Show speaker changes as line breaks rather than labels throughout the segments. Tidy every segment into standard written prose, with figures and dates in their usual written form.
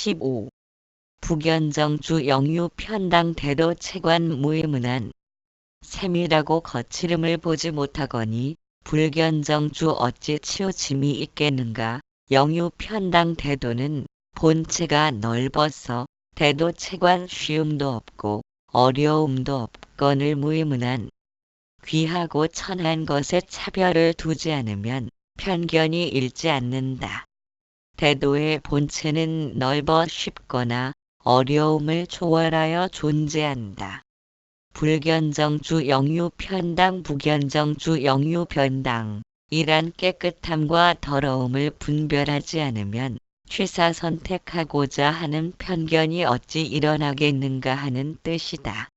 15. 북연정주 영유 편당 대도 채관 무의문안. 세밀하고 거칠음을 보지 못하거니 불견정주 어찌 치우침이 있겠는가. 영유 편당 대도는 본체가 넓어서 대도 채관 쉬움도 없고 어려움도 없거늘 무의문안. 귀하고 천한 것에 차별을 두지 않으면 편견이 일지 않는다. 대도의 본체는 넓어 쉽거나 어려움을 초월하여 존재한다. 불견정주 영유 편당 북견정주 영유 변당 이란 깨끗함과 더러움을 분별하지 않으면 취사 선택하고자 하는 편견이 어찌 일어나겠는가 하는 뜻이다.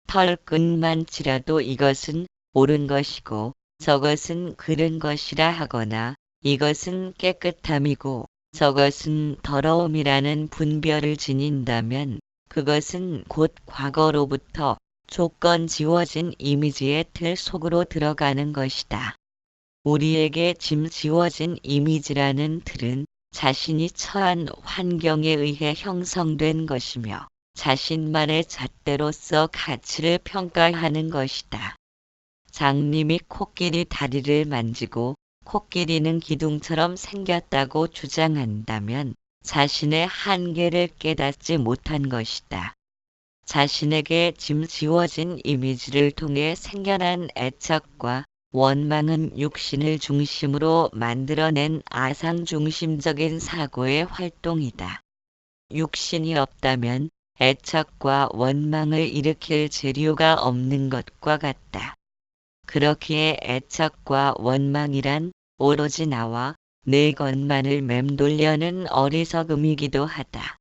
털끝만치라도 이것은 옳은 것이고 저것은 그른 것이라 하거나 이것은 깨끗함이고 저것은 더러움이라는 분별을 지닌다면 그것은 곧 과거로부터 조건 지워진 이미지의 틀 속으로 들어가는 것이다. 우리에게 짐지워진 이미지라는 틀은 자신이 처한 환경에 의해 형성된 것이며 자신만의 잣대로서 가치를 평가하는 것이다. 장님이 코끼리 다리를 만지고 코끼리는 기둥처럼 생겼다고 주장한다면 자신의 한계를 깨닫지 못한 것이다. 자신에게 짐지워진 이미지를 통해 생겨난 애착과 원망은 육신을 중심으로 만들어낸 아상중심적인 사고의 활동이다. 육신이 없다면 애착과 원망을 일으킬 재료가 없는 것과 같다. 그렇기에 애착과 원망이란 오로지 나와 내 것만을 맴돌려는 어리석음이기도 하다.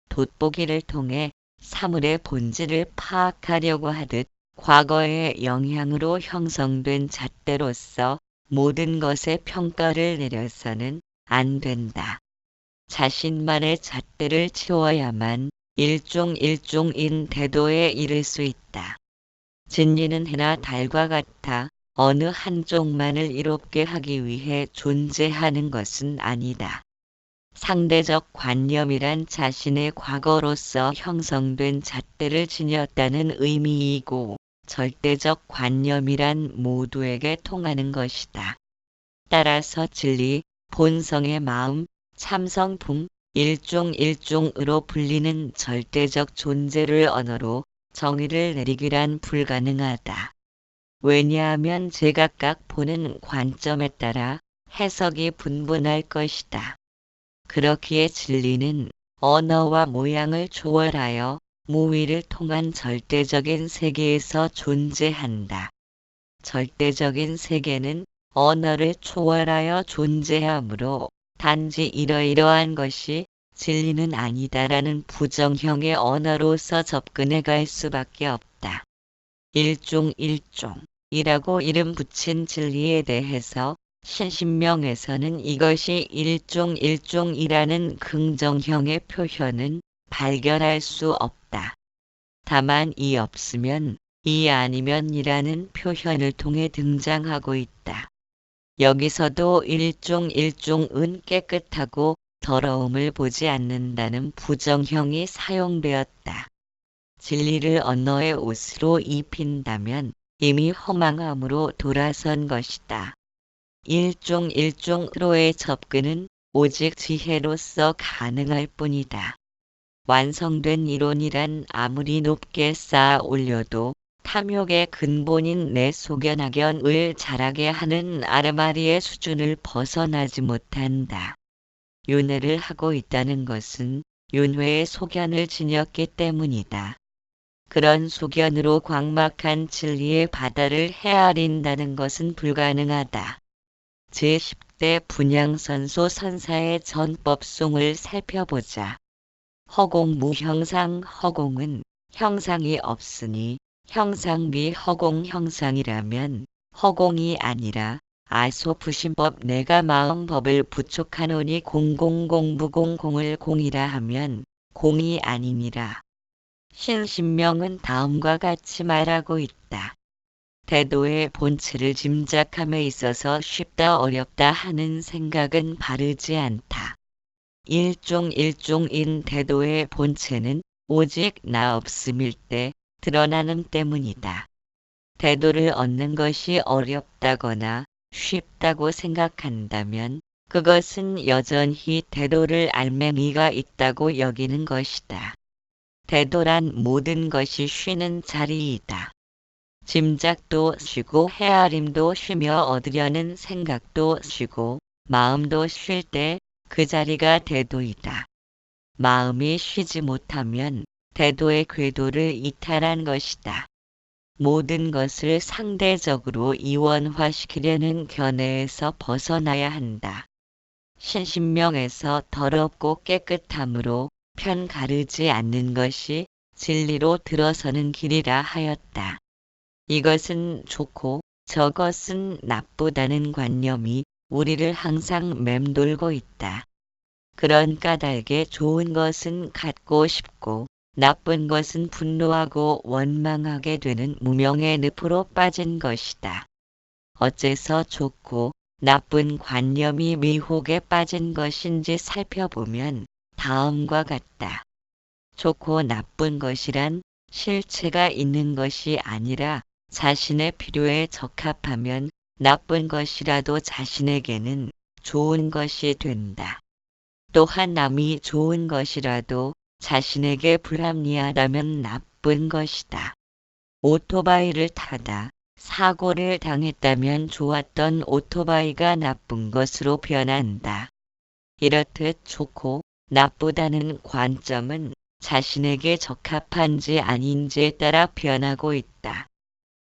돋보기를 통해 사물의 본질을 파악하려고 하듯 과거의 영향으로 형성된 잣대로서 모든 것의 평가를 내려서는 안 된다. 자신만의 잣대를 치워야만 일종일종인 대도에 이를 수 있다. 진리는 해나 달과 같아 어느 한쪽만을 이롭게 하기 위해 존재하는 것은 아니다. 상대적 관념이란 자신의 과거로서 형성된 잣대를 지녔다는 의미이고 절대적 관념이란 모두에게 통하는 것이다. 따라서 진리, 본성의 마음, 참성품, 일종일종으로 불리는 절대적 존재를 언어로 정의를 내리기란 불가능하다. 왜냐하면 제각각 보는 관점에 따라 해석이 분분할 것이다. 그렇기에 진리는 언어와 모양을 초월하여 무위를 통한 절대적인 세계에서 존재한다. 절대적인 세계는 언어를 초월하여 존재하므로 단지 이러이러한 것이 진리는 아니다라는 부정형의 언어로서 접근해 갈 수밖에 없다. 일종일종이라고 이름 붙인 진리에 대해서 신신명에서는 이것이 일종일종이라는 긍정형의 표현은 발견할 수 없다. 다만 이 없으면 이 아니면이라는 표현을 통해 등장하고 있다. 여기서도 일종일종은 깨끗하고 더러움을 보지 않는다는 부정형이 사용되었다. 진리를 언어의 옷으로 입힌다면 이미 허망함으로 돌아선 것이다. 일종일종으로의 접근은 오직 지혜로서 가능할 뿐이다. 완성된 이론이란 아무리 높게 쌓아 올려도 탐욕의 근본인 내 소견악연을 자라게 하는 아르마리의 수준을 벗어나지 못한다. 윤회를 하고 있다는 것은 윤회의 소견을 지녔기 때문이다. 그런 소견으로 광막한 진리의 바다를 헤아린다는 것은 불가능하다. 제10대 분향선소 선사의 전법송을 살펴보자. 허공무형상 허공은 형상이 없으니 형상비 허공 형상이라면 허공이 아니라 아소부신법 내가 마음법을 부촉하노니 공공공부공공을 공이라 하면 공이 아니니라. 신신명은 다음과 같이 말하고 있다. 대도의 본체를 짐작함에 있어서 쉽다 어렵다 하는 생각은 바르지 않다. 일종일종인 태도의 본체는 오직 나 없음일 때 드러나는 때문이다. 태도를 얻는 것이 어렵다거나 쉽다고 생각한다면 그것은 여전히 태도를 알맹이가 있다고 여기는 것이다. 태도란 모든 것이 쉬는 자리이다. 짐작도 쉬고 헤아림도 쉬며 얻으려는 생각도 쉬고 마음도 쉴 때 그 자리가 태도이다. 마음이 쉬지 못하면 태도의 궤도를 이탈한 것이다. 모든 것을 상대적으로 이원화시키려는 견해에서 벗어나야 한다. 신신명에서 더럽고 깨끗함으로 편 가르지 않는 것이 진리로 들어서는 길이라 하였다. 이것은 좋고 저것은 나쁘다는 관념이 우리를 항상 맴돌고 있다. 그런 까닭에 좋은 것은 갖고 싶고 나쁜 것은 분노하고 원망하게 되는 무명의 늪으로 빠진 것이다. 어째서 좋고 나쁜 관념이 미혹에 빠진 것인지 살펴보면 다음과 같다. 좋고 나쁜 것이란 실체가 있는 것이 아니라 자신의 필요에 적합하면 나쁜 것이라도 자신에게는 좋은 것이 된다. 또한 남이 좋은 것이라도 자신에게 불합리하다면 나쁜 것이다. 오토바이를 타다 사고를 당했다면 좋았던 오토바이가 나쁜 것으로 변한다. 이렇듯 좋고 나쁘다는 관점은 자신에게 적합한지 아닌지에 따라 변하고 있다.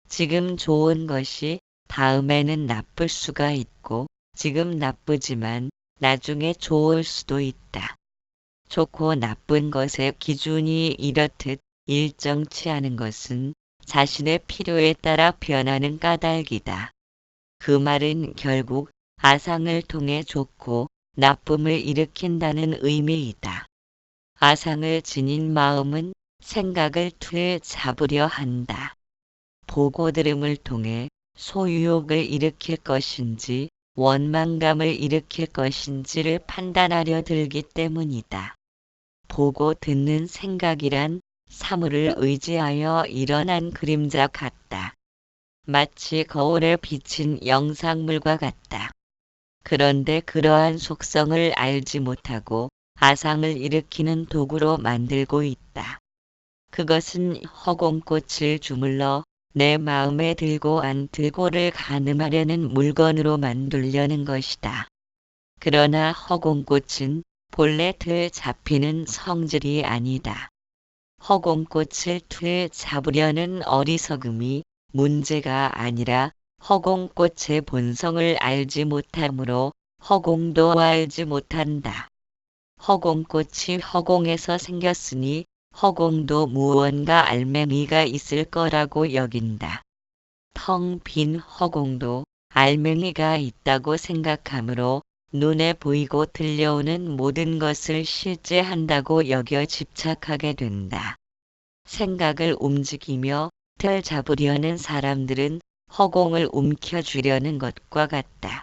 지금 좋은 것이 다음에는 나쁠 수가 있고 지금 나쁘지만 나중에 좋을 수도 있다. 좋고 나쁜 것의 기준이 이렇듯 일정치 않은 것은 자신의 필요에 따라 변하는 까닭이다. 그 말은 결국 아상을 통해 좋고 나쁨을 일으킨다는 의미이다. 아상을 지닌 마음은 생각을 틀 잡으려 한다. 보고 들음을 통해 소유욕을 일으킬 것인지 원망감을 일으킬 것인지를 판단하려 들기 때문이다. 보고 듣는 생각이란 사물을 의지하여 일어난 그림자 같다. 마치 거울에 비친 영상물과 같다. 그런데 그러한 속성을 알지 못하고 아상을 일으키는 도구로 만들고 있다. 그것은 허공꽃을 주물러 내 마음에 들고 안 들고를 가늠하려는 물건으로 만들려는 것이다. 그러나 허공꽃은 본래 틀 잡히는 성질이 아니다. 허공꽃을 틀 잡으려는 어리석음이 문제가 아니라 허공꽃의 본성을 알지 못하므로 허공도 알지 못한다. 허공꽃이 허공에서 생겼으니 허공도 무언가 알맹이가 있을 거라고 여긴다. 텅 빈 허공도 알맹이가 있다고 생각하므로 눈에 보이고 들려오는 모든 것을 실제한다고 여겨 집착하게 된다. 생각을 움직이며 틀 잡으려는 사람들은 허공을 움켜쥐려는 것과 같다.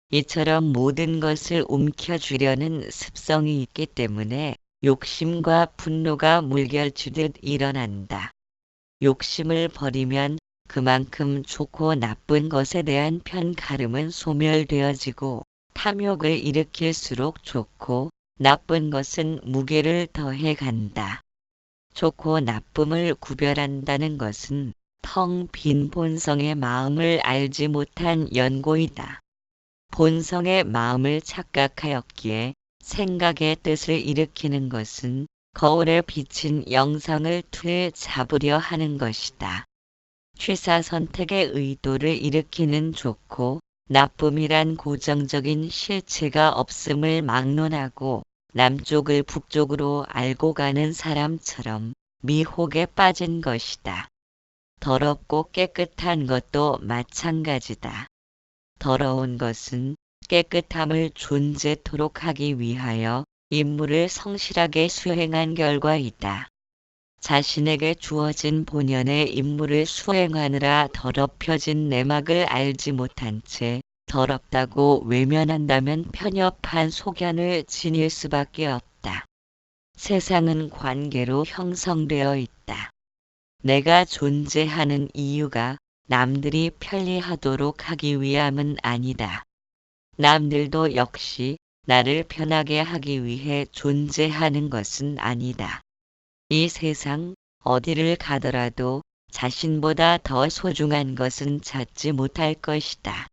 이처럼 모든 것을 움켜쥐려는 습성이 있기 때문에 욕심과 분노가 물결치듯 일어난다. 욕심을 버리면 그만큼 좋고 나쁜 것에 대한 편가름은 소멸되어지고 탐욕을 일으킬수록 좋고 나쁜 것은 무게를 더해 간다. 좋고 나쁨을 구별한다는 것은 텅 빈 본성의 마음을 알지 못한 연고이다. 본성의 마음을 착각하였기에 생각의 뜻을 일으키는 것은 거울에 비친 영상을 틀 잡으려 하는 것이다. 취사선택의 의도를 일으키는 좋고 나쁨이란 고정적인 실체가 없음을 막론하고 남쪽을 북쪽으로 알고 가는 사람처럼 미혹에 빠진 것이다. 더럽고 깨끗한 것도 마찬가지다. 더러운 것은 깨끗함을 존재토록 하기 위하여 임무를 성실하게 수행한 결과이다. 자신에게 주어진 본연의 임무를 수행하느라 더럽혀진 내막을 알지 못한 채 더럽다고 외면한다면 편협한 소견을 지닐 수밖에 없다. 세상은 관계로 형성되어 있다. 내가 존재하는 이유가 남들이 편리하도록 하기 위함은 아니다. 남들도 역시 나를 편하게 하기 위해 존재하는 것은 아니다. 이 세상 어디를 가더라도 자신보다 더 소중한 것은 찾지 못할 것이다.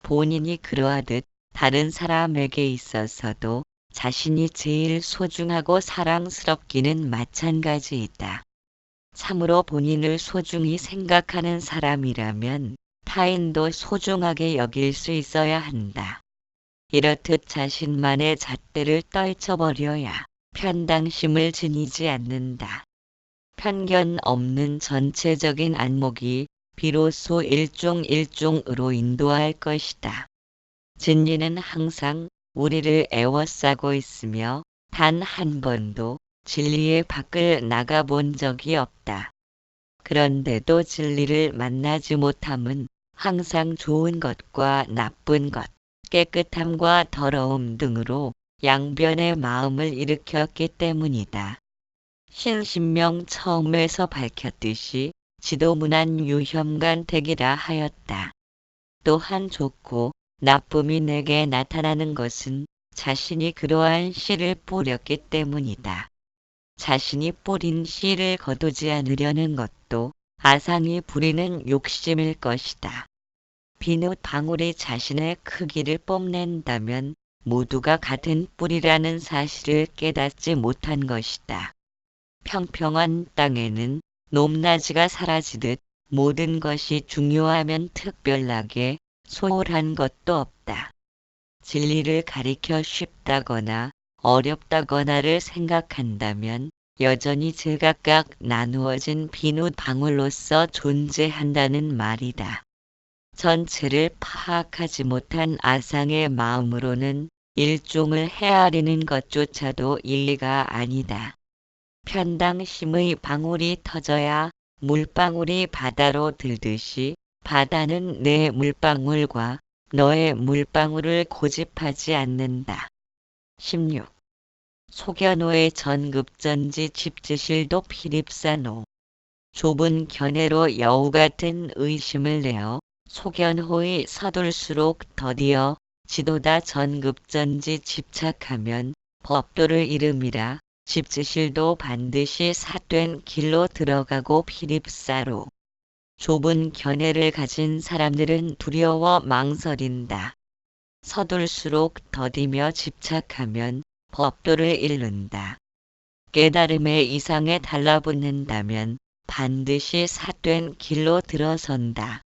본인이 그러하듯 다른 사람에게 있어서도 자신이 제일 소중하고 사랑스럽기는 마찬가지이다. 참으로 본인을 소중히 생각하는 사람이라면 타인도 소중하게 여길 수 있어야 한다. 이렇듯 자신만의 잣대를 떨쳐버려야 편당심을 지니지 않는다. 편견 없는 전체적인 안목이 비로소 일종으로 인도할 것이다. 진리는 항상 우리를 애워싸고 있으며 단 한 번도 진리의 밖을 나가본 적이 없다. 그런데도 진리를 만나지 못함은 항상 좋은 것과 나쁜 것, 깨끗함과 더러움 등으로 양변의 마음을 일으켰기 때문이다. 신신명 처음에서 밝혔듯이 지도문안 유혐간택이라 하였다. 또한 좋고 나쁨이 내게 나타나는 것은 자신이 그러한 씨를 뿌렸기 때문이다. 자신이 뿌린 씨를 거두지 않으려는 것도 아상이 부리는 욕심일 것이다. 비눗 방울이 자신의 크기를 뽐낸다면 모두가 같은 뿌리라는 사실을 깨닫지 못한 것이다. 평평한 땅에는 높낮이가 사라지듯 모든 것이 중요하면 특별하게 소홀한 것도 없다. 진리를 가리켜 쉽다거나 어렵다거나를 생각한다면 여전히 제각각 나누어진 비눗 방울로서 존재한다는 말이다. 전체를 파악하지 못한 아상의 마음으로는 일종을 헤아리는 것조차도 일리가 아니다. 편당심의 방울이 터져야 물방울이 바다로 들듯이 바다는 내 물방울과 너의 물방울을 고집하지 않는다. 16. 소견호의 전급전지 집지실도 피립사노. 좁은 견해로 여우 같은 의심을 내어 소견호의 서둘수록 더디어 지도다 전급전지 집착하면 법도를 잃음이라 집지실도 반드시 삿된 길로 들어가고 피립사로. 좁은 견해를 가진 사람들은 두려워 망설인다. 서둘수록 더디며 집착하면 법도를 잃는다. 깨달음의 이상에 달라붙는다면 반드시 삿된 길로 들어선다.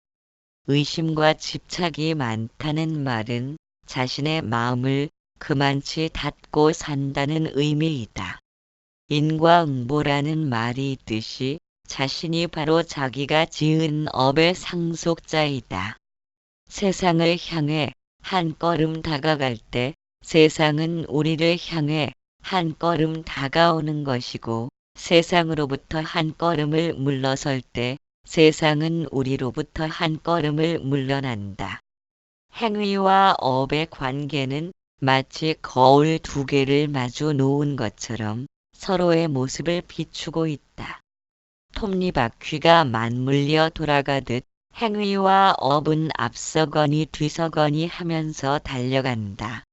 의심과 집착이 많다는 말은 자신의 마음을 그만치 닫고 산다는 의미이다. 인과응보라는 말이 있듯이 자신이 바로 자기가 지은 업의 상속자이다. 세상을 향해 한 걸음 다가갈 때 세상은 우리를 향해 한 걸음 다가오는 것이고 세상으로부터 한 걸음을 물러설 때 세상은 우리로부터 한 걸음을 물러난다. 행위와 업의 관계는 마치 거울 두 개를 마주 놓은 것처럼 서로의 모습을 비추고 있다. 톱니바퀴가 맞물려 돌아가듯 행위와 업은 앞서거니 뒤서거니 하면서 달려간다.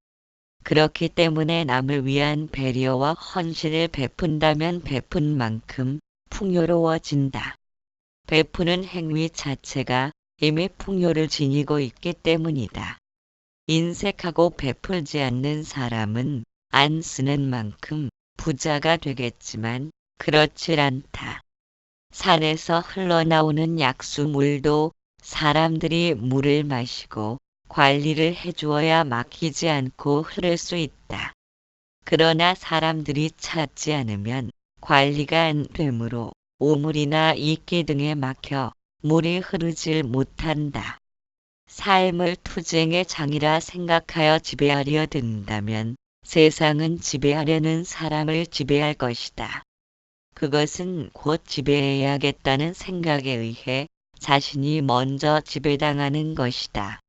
그렇기 때문에 남을 위한 배려와 헌신을 베푼다면 베푼 만큼 풍요로워진다. 베푸는 행위 자체가 이미 풍요를 지니고 있기 때문이다. 인색하고 베풀지 않는 사람은 안 쓰는 만큼 부자가 되겠지만 그렇지 않다. 산에서 흘러나오는 약수물도 사람들이 물을 마시고 관리를 해주어야 막히지 않고 흐를 수 있다. 그러나 사람들이 찾지 않으면 관리가 안 되므로 오물이나 이끼 등에 막혀 물이 흐르질 못한다. 삶을 투쟁의 장이라 생각하여 지배하려 든다면 세상은 지배하려는 사람을 지배할 것이다. 그것은 곧 지배해야겠다는 생각에 의해 자신이 먼저 지배당하는 것이다.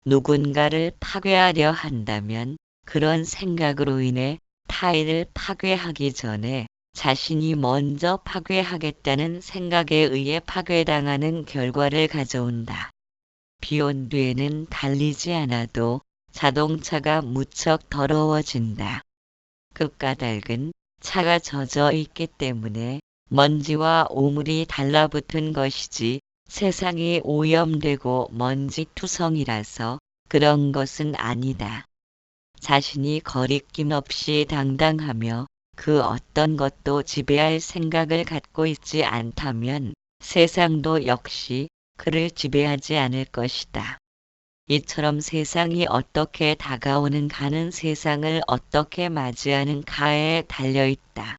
누군가를 파괴하려 한다면 그런 생각으로 인해 타인을 파괴하기 전에 자신이 먼저 파괴하겠다는 생각에 의해 파괴당하는 결과를 가져온다. 비온 뒤에는 달리지 않아도 자동차가 무척 더러워진다. 그 까닭은 차가 젖어 있기 때문에 먼지와 오물이 달라붙은 것이지 세상이 오염되고 먼지투성이라서 그런 것은 아니다. 자신이 거리낌 없이 당당하며 그 어떤 것도 지배할 생각을 갖고 있지 않다면 세상도 역시 그를 지배하지 않을 것이다. 이처럼 세상이 어떻게 다가오는가는 세상을 어떻게 맞이하는가에 달려있다.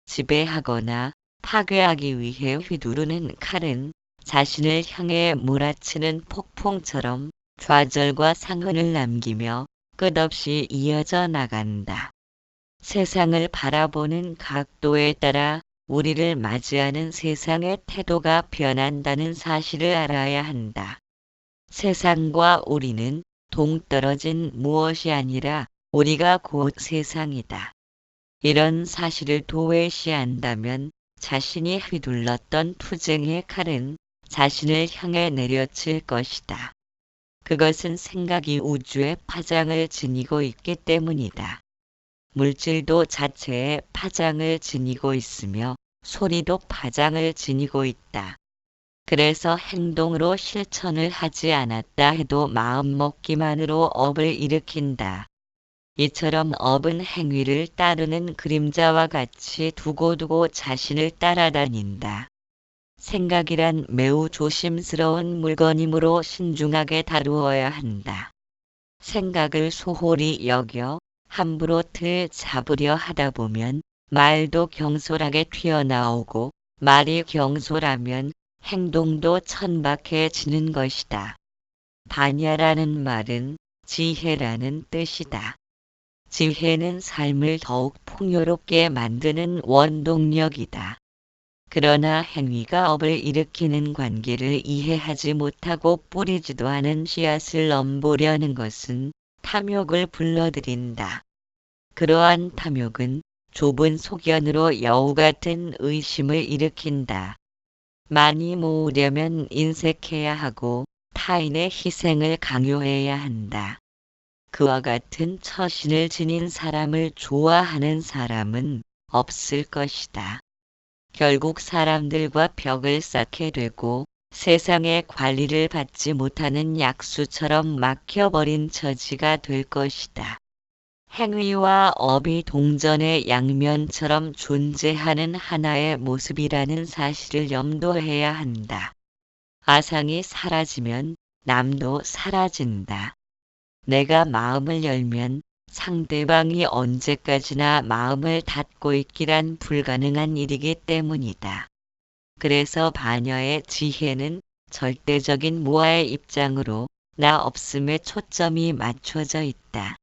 지배하거나 파괴하기 위해 휘두르는 칼은 자신을 향해 몰아치는 폭풍처럼 좌절과 상흔을 남기며 끝없이 이어져 나간다. 세상을 바라보는 각도에 따라 우리를 맞이하는 세상의 태도가 변한다는 사실을 알아야 한다. 세상과 우리는 동떨어진 무엇이 아니라 우리가 곧 세상이다. 이런 사실을 도외시한다면 자신이 휘둘렀던 투쟁의 칼은 자신을 향해 내려칠 것이다. 그것은 생각이 우주의 파장을 지니고 있기 때문이다. 물질도 자체의 파장을 지니고 있으며 소리도 파장을 지니고 있다. 그래서 행동으로 실천을 하지 않았다 해도 마음먹기만으로 업을 일으킨다. 이처럼 업은 행위를 따르는 그림자와 같이 두고두고 자신을 따라다닌다. 생각이란 매우 조심스러운 물건이므로 신중하게 다루어야 한다. 생각을 소홀히 여겨 함부로 틀 잡으려 하다 보면 말도 경솔하게 튀어나오고 말이 경솔하면 행동도 천박해지는 것이다. 반야라는 말은 지혜라는 뜻이다. 지혜는 삶을 더욱 풍요롭게 만드는 원동력이다. 그러나 행위가 업을 일으키는 관계를 이해하지 못하고 뿌리지도 않은 씨앗을 넘보려는 것은 탐욕을 불러들인다. 그러한 탐욕은 좁은 소견으로 여우 같은 의심을 일으킨다. 많이 모으려면 인색해야 하고 타인의 희생을 강요해야 한다. 그와 같은 처신을 지닌 사람을 좋아하는 사람은 없을 것이다. 결국 사람들과 벽을 쌓게 되고 세상의 관리를 받지 못하는 약수처럼 막혀버린 처지가 될 것이다. 행위와 업이 동전의 양면처럼 존재하는 하나의 모습이라는 사실을 염두해야 한다. 아상이 사라지면 남도 사라진다. 내가 마음을 열면 상대방이 언제까지나 마음을 닫고 있기란 불가능한 일이기 때문이다. 그래서 반야의 지혜는 절대적인 무아의 입장으로 나 없음에 초점이 맞춰져 있다.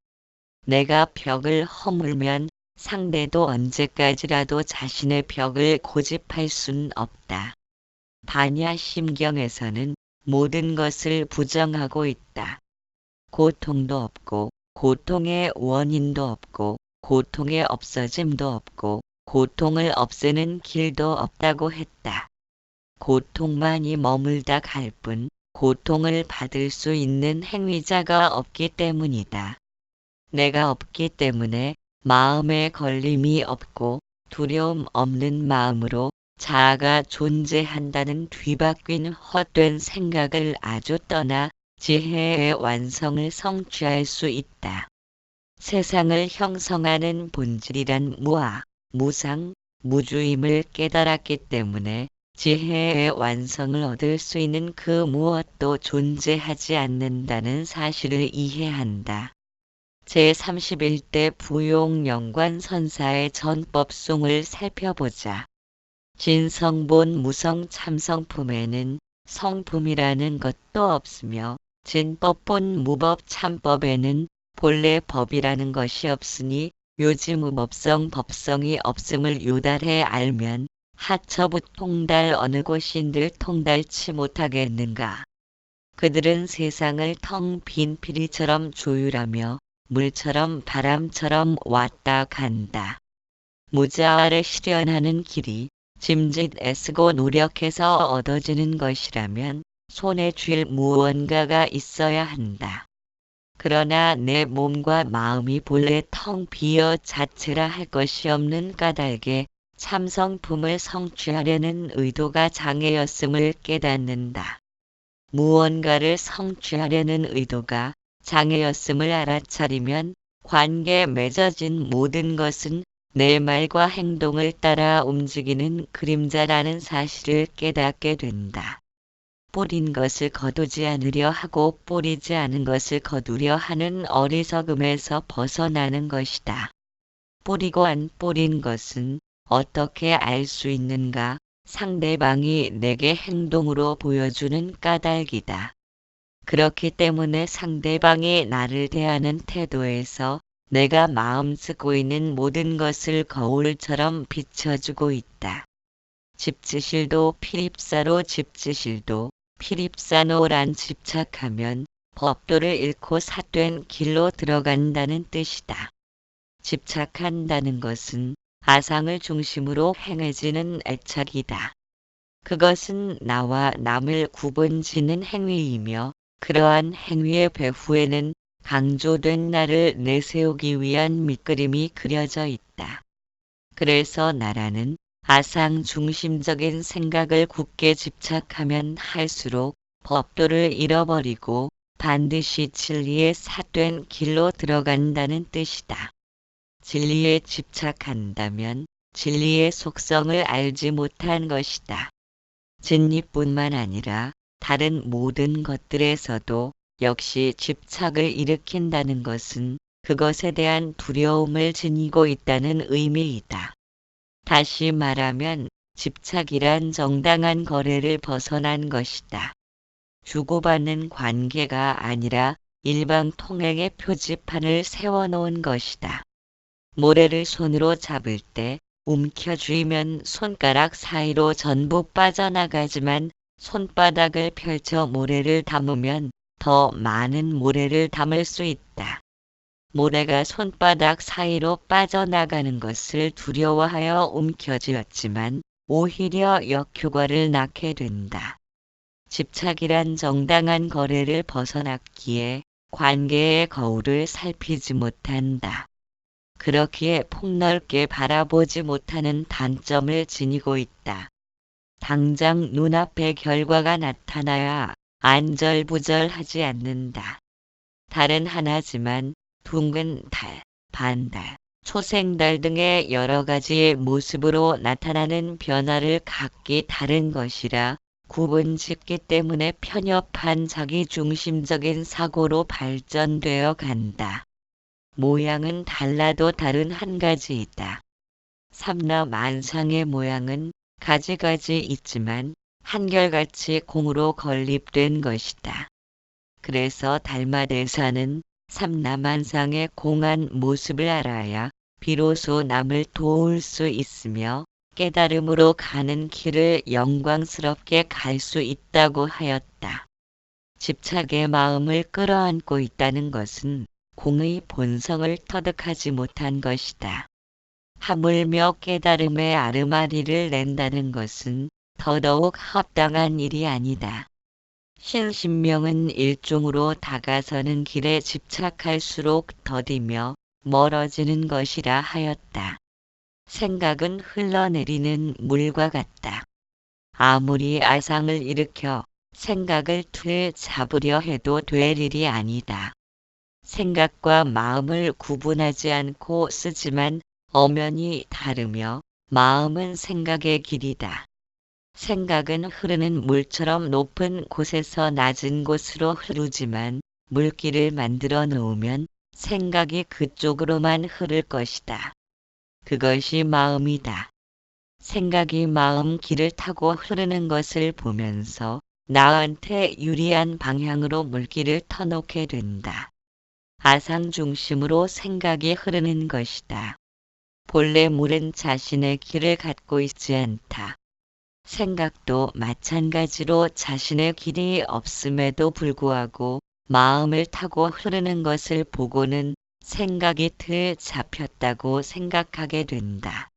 내가 벽을 허물면 상대도 언제까지라도 자신의 벽을 고집할 순 없다. 반야 심경에서는 모든 것을 부정하고 있다. 고통도 없고 고통의 원인도 없고 고통의 없어짐도 없고 고통을 없애는 길도 없다고 했다. 고통만이 머물다 갈 뿐 고통을 받을 수 있는 행위자가 없기 때문이다. 내가 없기 때문에 마음에 걸림이 없고 두려움 없는 마음으로 자아가 존재한다는 뒤바뀐 헛된 생각을 아주 떠나 지혜의 완성을 성취할 수 있다. 세상을 형성하는 본질이란 무아, 무상, 무주임을 깨달았기 때문에 지혜의 완성을 얻을 수 있는 그 무엇도 존재하지 않는다는 사실을 이해한다. 제31대 부용영관 선사의 전법송을 살펴보자. 진성본 무성 참성품에는 성품이라는 것도 없으며 진법본 무법 참법에는 본래 법이라는 것이 없으니 요지무법성 법성이 없음을 요달해 알면 하처부 통달 어느 곳인들 통달치 못하겠는가. 그들은 세상을 텅 빈 피리처럼 조율하며 물처럼 바람처럼 왔다 간다. 무자아를 실현하는 길이 짐짓 애쓰고 노력해서 얻어지는 것이라면 손에 쥘 무언가가 있어야 한다. 그러나 내 몸과 마음이 본래 텅 비어 자체라 할 것이 없는 까닭에 참성품을 성취하려는 의도가 장애였음을 깨닫는다. 무언가를 성취하려는 의도가 장애였음을 알아차리면 관계에 맺어진 모든 것은 내 말과 행동을 따라 움직이는 그림자라는 사실을 깨닫게 된다. 뿌린 것을 거두지 않으려 하고 뿌리지 않은 것을 거두려 하는 어리석음에서 벗어나는 것이다. 뿌리고 안 뿌린 것은 어떻게 알 수 있는가? 상대방이 내게 행동으로 보여주는 까닭이다. 그렇기 때문에 상대방이 나를 대하는 태도에서 내가 마음 쓰고 있는 모든 것을 거울처럼 비춰주고 있다. 집지실도 피립사로 집지실도 피립사노란 집착하면 법도를 잃고 삿된 길로 들어간다는 뜻이다. 집착한다는 것은 아상을 중심으로 행해지는 애착이다. 그것은 나와 남을 구분짓는 행위이며 그러한 행위의 배후에는 강조된 나를 내세우기 위한 밑그림이 그려져 있다. 그래서 나라는 아상 중심적인 생각을 굳게 집착하면 할수록 법도를 잃어버리고 반드시 진리에 삿된 길로 들어간다는 뜻이다. 진리에 집착한다면 진리의 속성을 알지 못한 것이다. 진리뿐만 아니라 다른 모든 것들에서도 역시 집착을 일으킨다는 것은 그것에 대한 두려움을 지니고 있다는 의미이다. 다시 말하면 집착이란 정당한 거래를 벗어난 것이다. 주고받는 관계가 아니라 일방 통행의 표지판을 세워놓은 것이다. 모래를 손으로 잡을 때 움켜쥐면 손가락 사이로 전부 빠져나가지만 손바닥을 펼쳐 모래를 담으면 더 많은 모래를 담을 수 있다. 모래가 손바닥 사이로 빠져나가는 것을 두려워하여 움켜쥐었지만 오히려 역효과를 낳게 된다. 집착이란 정당한 거래를 벗어났기에 관계의 거울을 살피지 못한다. 그렇기에 폭넓게 바라보지 못하는 단점을 지니고 있다. 당장 눈앞에 결과가 나타나야 안절부절하지 않는다. 달은 하나지만 둥근 달, 반달, 초생달 등의 여러 가지의 모습으로 나타나는 변화를 각기 다른 것이라 구분짓기 때문에 편협한 자기중심적인 사고로 발전되어 간다. 모양은 달라도 다른 한 가지이다. 삼라만상의 모양은 가지가지 있지만 한결같이 공으로 건립된 것이다. 그래서 달마대사는 삼라만상의 공한 모습을 알아야 비로소 남을 도울 수 있으며 깨달음으로 가는 길을 영광스럽게 갈 수 있다고 하였다. 집착의 마음을 끌어안고 있다는 것은 공의 본성을 터득하지 못한 것이다. 하물며 깨달음의 아르마리를 낸다는 것은 더더욱 합당한 일이 아니다. 신신명은 일종으로 다가서는 길에 집착할수록 더디며 멀어지는 것이라 하였다. 생각은 흘러내리는 물과 같다. 아무리 아상을 일으켜 생각을 틀 잡으려 해도 될 일이 아니다. 생각과 마음을 구분하지 않고 쓰지만 엄연히 다르며 마음은 생각의 길이다. 생각은 흐르는 물처럼 높은 곳에서 낮은 곳으로 흐르지만 물길을 만들어 놓으면 생각이 그쪽으로만 흐를 것이다. 그것이 마음이다. 생각이 마음 길을 타고 흐르는 것을 보면서 나한테 유리한 방향으로 물길을 터놓게 된다. 아상 중심으로 생각이 흐르는 것이다. 본래 물은 자신의 길을 갖고 있지 않다. 생각도 마찬가지로 자신의 길이 없음에도 불구하고 마음을 타고 흐르는 것을 보고는 생각이 틀 잡혔다고 생각하게 된다.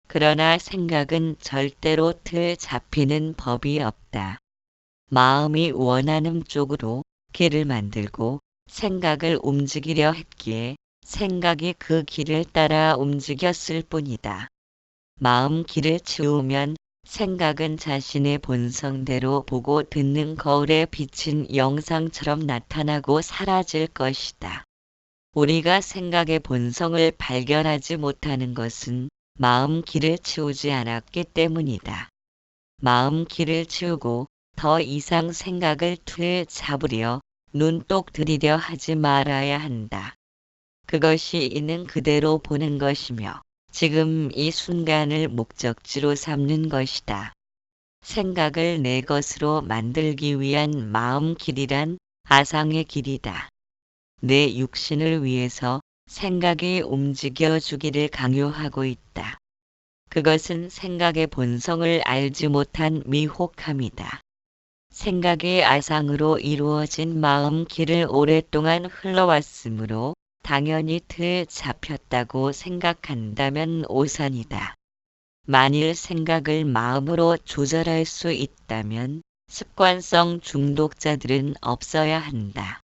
그러나 생각은 절대로 틀 잡히는 법이 없다. 마음이 원하는 쪽으로 길을 만들고 생각을 움직이려 했기에 생각이 그 길을 따라 움직였을 뿐이다. 마음 길을 치우면 생각은 자신의 본성대로 보고 듣는 거울에 비친 영상처럼 나타나고 사라질 것이다. 우리가 생각의 본성을 발견하지 못하는 것은 마음 길을 치우지 않았기 때문이다. 마음 길을 치우고 더 이상 생각을 틀 잡으려 눈독 들이려 하지 말아야 한다. 그것이 있는 그대로 보는 것이며 지금 이 순간을 목적지로 삼는 것이다. 생각을 내 것으로 만들기 위한 마음 길이란 아상의 길이다. 내 육신을 위해서 생각이 움직여주기를 강요하고 있다. 그것은 생각의 본성을 알지 못한 미혹함이다. 생각의 아상으로 이루어진 마음 길을 오랫동안 흘러왔으므로 당연히 틀 잡혔다고 생각한다면 오산이다. 만일 생각을 마음으로 조절할 수 있다면 습관성 중독자들은 없어야 한다.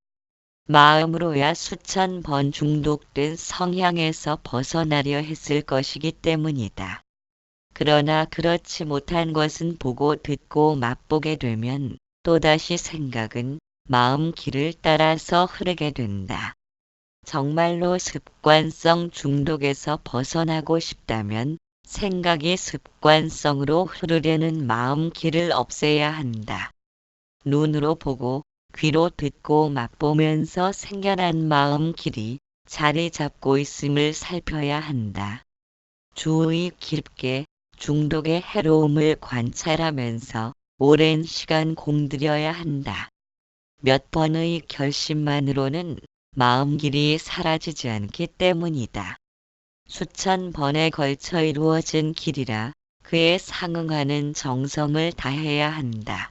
마음으로야 수천 번 중독된 성향에서 벗어나려 했을 것이기 때문이다. 그러나 그렇지 못한 것은 보고 듣고 맛보게 되면 또다시 생각은 마음 길을 따라서 흐르게 된다. 정말로 습관성 중독에서 벗어나고 싶다면 생각이 습관성으로 흐르려는 마음 길을 없애야 한다. 눈으로 보고 귀로 듣고 맛보면서 생겨난 마음 길이 자리 잡고 있음을 살펴야 한다. 주의 깊게 중독의 해로움을 관찰하면서 오랜 시간 공들여야 한다. 몇 번의 결심만으로는 마음 길이 사라지지 않기 때문이다. 수천 번에 걸쳐 이루어진 길이라 그에 상응하는 정성을 다해야 한다.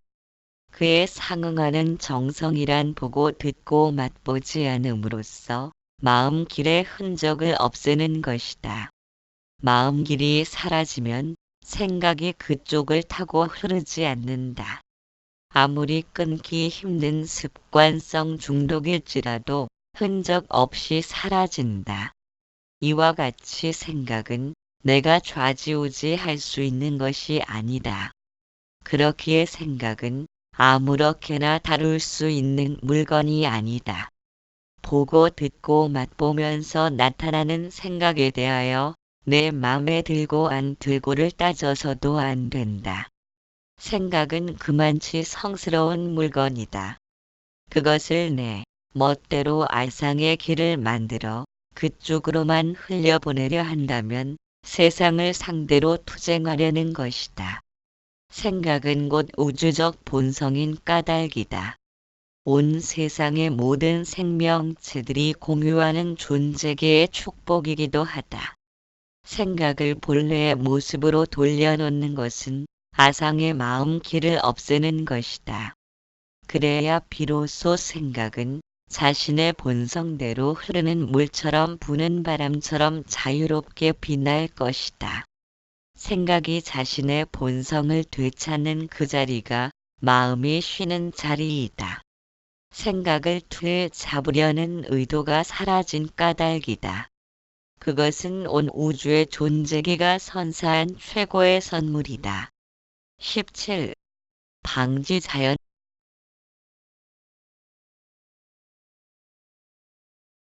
그에 상응하는 정성이란 보고 듣고 맛보지 않음으로써 마음 길의 흔적을 없애는 것이다. 마음 길이 사라지면 생각이 그쪽을 타고 흐르지 않는다. 아무리 끊기 힘든 습관성 중독일지라도 흔적 없이 사라진다. 이와 같이 생각은 내가 좌지우지할 수 있는 것이 아니다. 그렇기에 생각은 아무렇게나 다룰 수 있는 물건이 아니다. 보고 듣고 맛보면서 나타나는 생각에 대하여 내 맘에 들고 안 들고를 따져서도 안 된다. 생각은 그만치 성스러운 물건이다. 그것을 내 멋대로 아상의 길을 만들어 그쪽으로만 흘려보내려 한다면 세상을 상대로 투쟁하려는 것이다. 생각은 곧 우주적 본성인 까닭이다. 온 세상의 모든 생명체들이 공유하는 존재계의 축복이기도 하다. 생각을 본래의 모습으로 돌려놓는 것은 아상의 마음 길을 없애는 것이다. 그래야 비로소 생각은 자신의 본성대로 흐르는 물처럼 부는 바람처럼 자유롭게 빛날 것이다. 생각이 자신의 본성을 되찾는 그 자리가 마음이 쉬는 자리이다. 생각을 되잡으려는 의도가 사라진 까닭이다. 그것은 온 우주의 존재기가 선사한 최고의 선물이다. 17. 방지자연